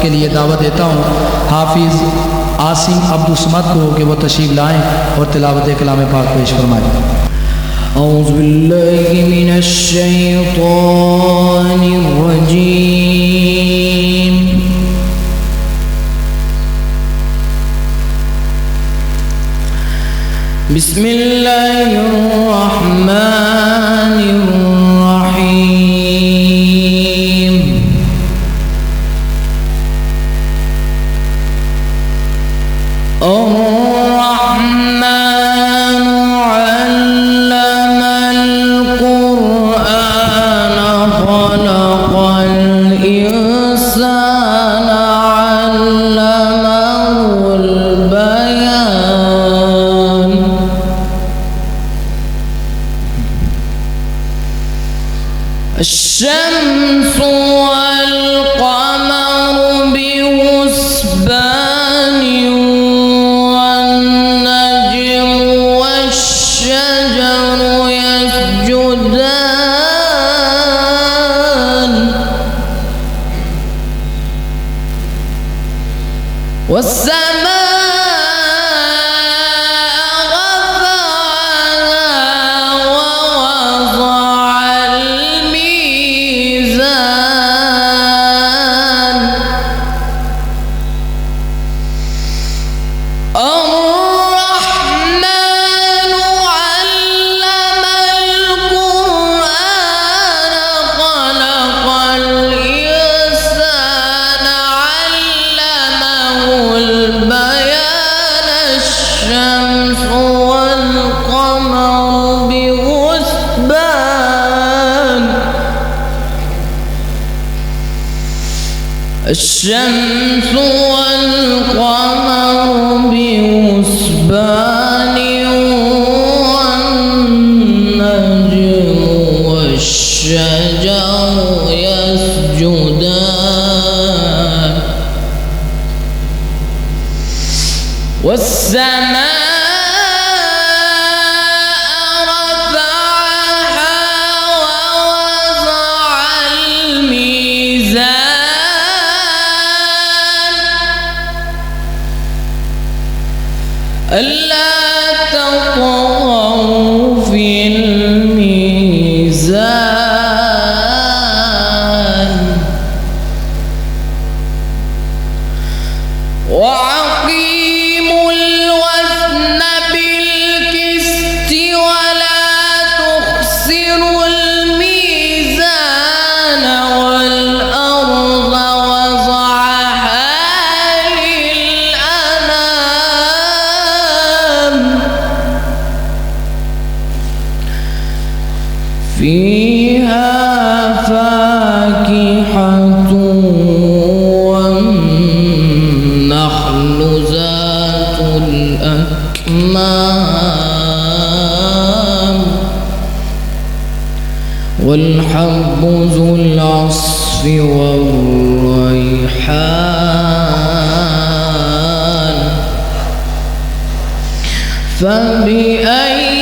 के लिए दावत देता हूँ हाफिज़ आसिम अब्दुल समद को कि वो तशरीफ़ लाएँ और तिलावत कलाम पाक पेश फरमाएँ। औज़ु बिल्लाहि मिनश शैतानिर रजीम। बिस्मिल्लाहिर रहमानिर रहीम। الشمس والقمر بحسبان والنجم والشجر يسجدان والسماء الشمس والقمر بحسبان والنجم والشجر يسجدان والسماء ألا تطغوا في الميزان وأقيموا الوزن بالقسط ولا تخسروا الميزان والأرض وضعها فيها فاكهة والنخل ذات الأكمام والحب ذو العصف والريحان فبأي